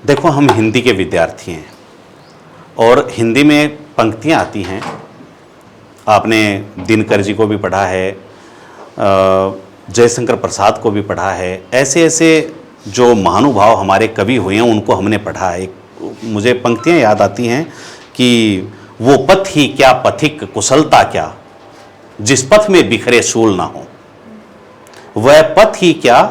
देखो, हम हिंदी के विद्यार्थी हैं और हिंदी में पंक्तियाँ आती हैं। आपने दिनकर जी को भी पढ़ा है, जयशंकर प्रसाद को भी पढ़ा है। ऐसे ऐसे जो महानुभाव हमारे कवि हुए हैं उनको हमने पढ़ा है। मुझे पंक्तियाँ याद आती हैं कि वो पथ ही क्या पथिक कुशलता क्या, जिस पथ में बिखरे शूल ना हो। वह पथ ही क्या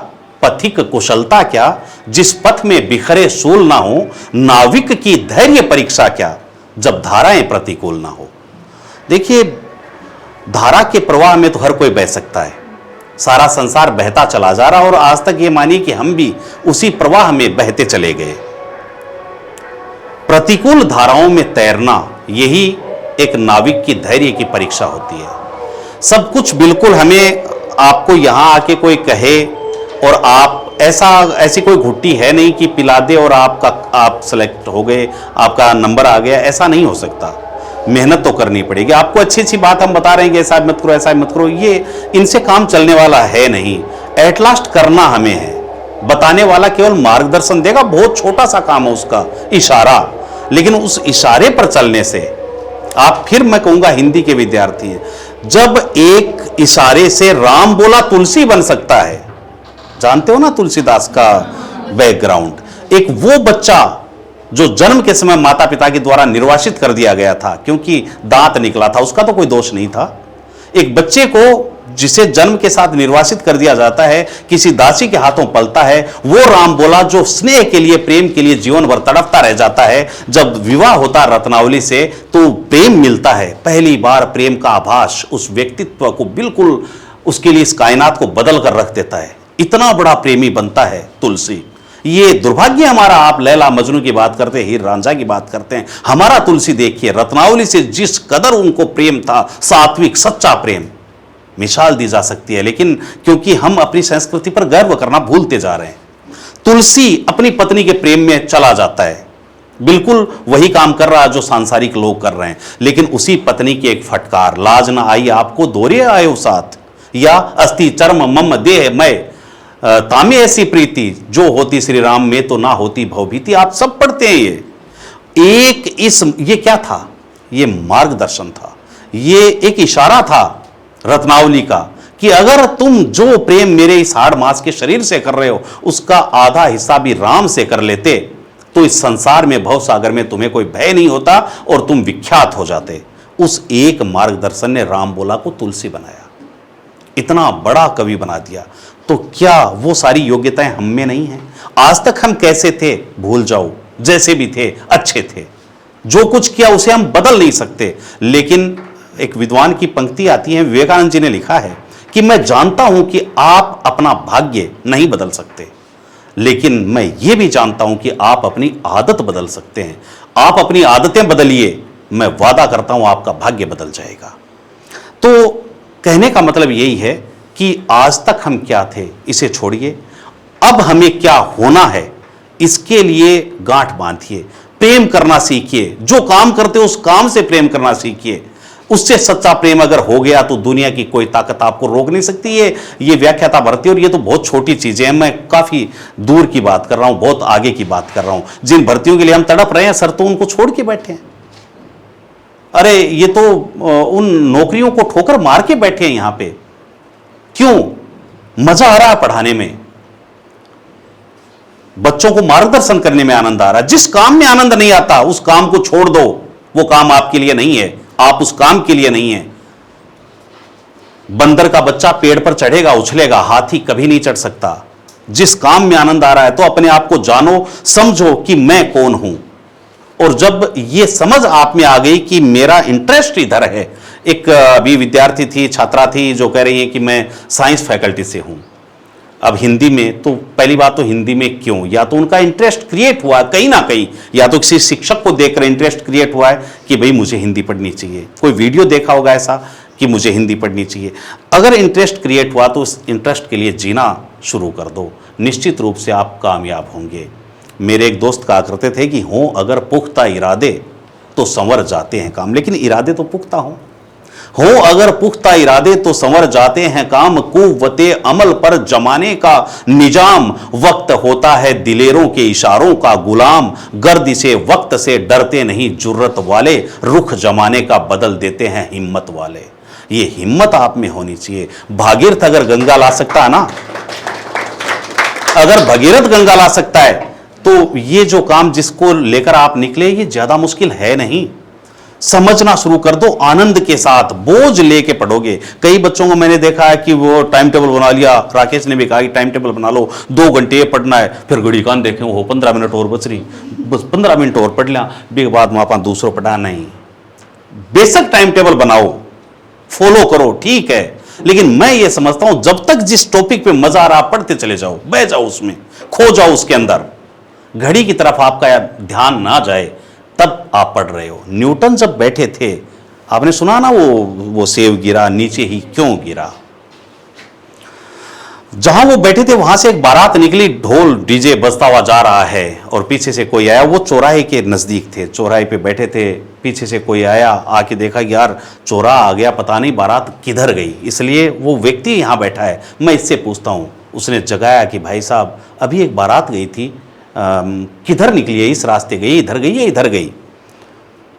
पथिक कुशलता क्या, जिस पथ में बिखरे शूल ना हो। नाविक की धैर्य परीक्षा क्या, जब धाराएं प्रतिकूल ना हो। देखिए, धारा के प्रवाह में तो हर कोई बह सकता है। सारा संसार बहता चला जा रहा और आज तक ये मानिए कि हम भी उसी प्रवाह में बहते चले गए। प्रतिकूल धाराओं में तैरना, यही एक नाविक की धैर्य की परीक्षा होती है। सब कुछ बिल्कुल हमें आपको यहां आके कोई कहे और आप ऐसी कोई घुट्टी है नहीं कि पिला दे और आप सेलेक्ट हो गए, आपका नंबर आ गया, ऐसा नहीं हो सकता। मेहनत तो करनी पड़ेगी। आपको अच्छी अच्छी बात हम बता रहे हैं कि ऐसा मत करो, ऐसा मत करो, ये इनसे काम चलने वाला है नहीं। एट लास्ट करना हमें है। बताने वाला केवल मार्गदर्शन देगा, बहुत छोटा सा काम है उसका, इशारा। लेकिन उस इशारे पर चलने से आप, फिर मैं कहूंगा हिंदी के विद्यार्थी हैं, जब एक इशारे से राम बोला तुलसी बन सकता है। जानते हो ना तुलसीदास का बैकग्राउंड। एक वो बच्चा जो जन्म के समय माता पिता के द्वारा निर्वासित कर दिया गया था क्योंकि दांत निकला था, उसका तो कोई दोष नहीं था। एक बच्चे को जिसे जन्म के साथ निर्वासित कर दिया जाता है, किसी दासी के हाथों पलता है, वो राम बोला जो स्नेह के लिए, प्रेम के लिए जीवन भर तड़पता रह जाता है। जब विवाह होता रत्नावली से तो प्रेम मिलता है, पहली बार प्रेम का आभास उस व्यक्तित्व को बिल्कुल उसके लिए इस कायनात को बदल कर रख देता है। इतना बड़ा प्रेमी बनता है तुलसी। ये दुर्भाग्य हमारा, आप लैला मजनू की बात करते हैं, हीर रांझा की बात करते हैं, हमारा तुलसी देखिए रत्नावली से जिस कदर उनको प्रेम था, सात्विक सच्चा प्रेम, मिसाल दी जा सकती है। लेकिन क्योंकि हम अपनी संस्कृति पर गर्व करना भूलते जा रहे हैं, तुलसी अपनी पत्नी के प्रेम में चला जाता है, बिल्कुल वही काम कर रहा है जो सांसारिक लोग कर रहे हैं। लेकिन उसी पत्नी की एक फटकार, लाज न आई आपको दोरे आयो साथ, या अस्थि चर्म मम देह मैं तामे ऐसी प्रीति, जो होती श्री राम में तो ना होती भवभीति। आप सब पढ़ते हैं ये क्या था? ये मार्गदर्शन था, ये एक इशारा था रत्नावली का कि अगर तुम जो प्रेम मेरे इस हाड़ मांस के शरीर से कर रहे हो, उसका आधा हिस्सा भी राम से कर लेते तो इस संसार में, भव सागर में तुम्हें कोई भय नहीं होता और तुम विख्यात हो जाते। उस एक मार्गदर्शन ने राम बोला को तुलसी बनाया, इतना बड़ा कवि बना दिया। तो क्या वो सारी योग्यताएं हम में नहीं हैं? आज तक हम कैसे थे भूल जाओ, जैसे भी थे अच्छे थे, जो कुछ किया उसे हम बदल नहीं सकते। लेकिन एक विद्वान की पंक्ति आती है, विवेकानंद जी ने लिखा है कि मैं जानता हूं कि आप अपना भाग्य नहीं बदल सकते, लेकिन मैं ये भी जानता हूं कि आप अपनी आदत बदल सकते हैं। आप अपनी आदतें बदलिए, मैं वादा करता हूं आपका भाग्य बदल जाएगा। तो कहने का मतलब यही है कि आज तक हम क्या थे इसे छोड़िए, अब हमें क्या होना है इसके लिए गांठ बांधिए, प्रेम करना सीखिए। जो काम करते हो उस काम से प्रेम करना सीखिए। उससे सच्चा प्रेम अगर हो गया तो दुनिया की कोई ताकत आपको रोक नहीं सकती। ये व्याख्याता भर्ती, और ये तो बहुत छोटी चीजें हैं, मैं काफी दूर की बात कर रहा हूं, बहुत आगे की बात कर रहा हूं। जिन भर्तियों के लिए हम तड़प रहे हैं, सर तो उनको छोड़ के बैठे हैं। अरे ये तो उन नौकरियों को ठोकर मार के बैठे हैं यहां पे। क्यों? मजा आ रहा है पढ़ाने में, बच्चों को मार्गदर्शन करने में आनंद आ रहा है। जिस काम में आनंद नहीं आता उस काम को छोड़ दो, वो काम आपके लिए नहीं है, आप उस काम के लिए नहीं है। बंदर का बच्चा पेड़ पर चढ़ेगा उछलेगा, हाथी कभी नहीं चढ़ सकता। जिस काम में आनंद आ रहा है तो अपने आप को जानो, समझो कि मैं कौन हूं। और जब ये समझ आप में आ गई कि मेरा इंटरेस्ट इधर है, एक अभी विद्यार्थी थी, छात्रा थी जो कह रही है कि मैं साइंस फैकल्टी से हूं, अब हिंदी में, तो पहली बात तो हिंदी में क्यों? या तो उनका इंटरेस्ट क्रिएट हुआ है कहीं ना कहीं, या तो किसी शिक्षक को देखकर इंटरेस्ट क्रिएट हुआ है कि भाई मुझे हिंदी पढ़नी चाहिए, कोई वीडियो देखा होगा ऐसा कि मुझे हिंदी पढ़नी चाहिए। अगर इंटरेस्ट क्रिएट हुआ तो उस इंटरेस्ट के लिए जीना शुरू कर दो, निश्चित रूप से आप कामयाब होंगे। मेरे एक दोस्त कहा करते थे कि हों अगर पुख्ता इरादे तो संवर जाते हैं काम, लेकिन इरादे तो पुख्ता हों। हो अगर पुख्ता इरादे तो संवर जाते हैं काम, कुव्वते अमल पर जमाने का निजाम, वक्त होता है दिलेरों के इशारों का गुलाम, गर्दिशे वक्त से डरते नहीं जुर्रत वाले, रुख जमाने का बदल देते हैं हिम्मत वाले। ये हिम्मत आप में होनी चाहिए। भागीरथ अगर गंगा ला सकता है ना, अगर भगीरथ गंगा ला सकता है, तो ये जो काम जिसको लेकर आप निकले ये ज्यादा मुश्किल है नहीं। समझना शुरू कर दो, आनंद के साथ, बोझ लेके पढ़ोगे। कई बच्चों को मैंने देखा है कि वो टाइम टेबल बना लिया, राकेश ने भी कहा कि टाइम टेबल बना लो, 2 घंटे ये पढ़ना है, फिर घड़ी कान देखें वो 15 मिनट और बच रही, बस 15 मिनट और पढ़ लिया, के बाद वहां दूसरों पढ़ा नहीं। बेशक टाइम टेबल बनाओ, फॉलो करो, ठीक है, लेकिन मैं ये समझता हूं जब तक जिस टॉपिक पे मजा आ रहा पढ़ते चले जाओ, बह जाओ उसमें, खो जाओ उसके अंदर, घड़ी की तरफ आपका ध्यान ना जाए, तब आप पढ़ रहे हो। न्यूटन जब बैठे थे, आपने सुना ना वो सेब गिरा नीचे ही क्यों गिरा। जहां वो बैठे थे वहां से एक बारात निकली, ढोल डीजे बजता हुआ जा रहा है और पीछे से कोई आया। वो चौराहे के नजदीक थे, चौराहे पे बैठे थे, पीछे से कोई आया, आके देखा यार चौराहा आ गया, पता नहीं बारात किधर गई, इसलिए वो व्यक्ति यहां बैठा है, मैं इससे पूछता हूं। उसने जगाया कि भाई साहब अभी एक बारात गई थी, किधर निकली है, इस रास्ते गई, इधर गई है, इधर गई।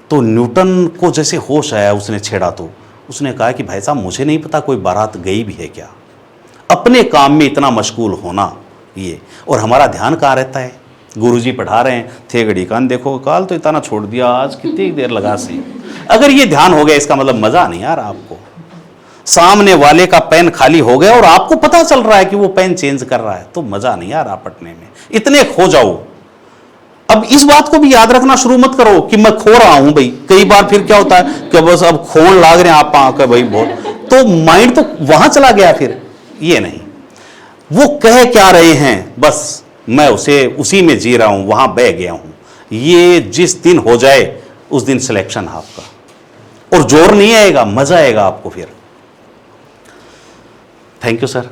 तो न्यूटन को जैसे होश आया, उसने छेड़ा, तो उसने कहा कि भाई साहब मुझे नहीं पता कोई बारात गई भी है क्या। अपने काम में इतना मशगूल होना ये, और हमारा ध्यान कहाँ रहता है। गुरुजी पढ़ा रहे हैं, थे घड़ी कान देखो, काल तो इतना छोड़ दिया, आज कितनी देर लगा सी। अगर ये ध्यान हो गया, इसका मतलब मजा नहीं आ रहा आपको। सामने वाले का पेन खाली हो गया और आपको पता चल रहा है कि वो पेन चेंज कर रहा है, तो मजा नहीं आ रहा पढ़ने में, इतने खो जाओ। अब इस बात को भी याद रखना शुरू मत करो कि मैं खो रहा हूं भाई। कई बार फिर क्या होता है कि बस अब खोन लाग रहे हैं आप आके भाई बहुत, तो माइंड तो वहां चला गया। फिर ये नहीं, वो कह क्या रहे हैं बस मैं उसी में जी रहा हूं, वहां बह गया हूं। ये जिस दिन हो जाए उस दिन सिलेक्शन आपका, और जोर नहीं आएगा, मजा आएगा आपको फिर। Thank you sir.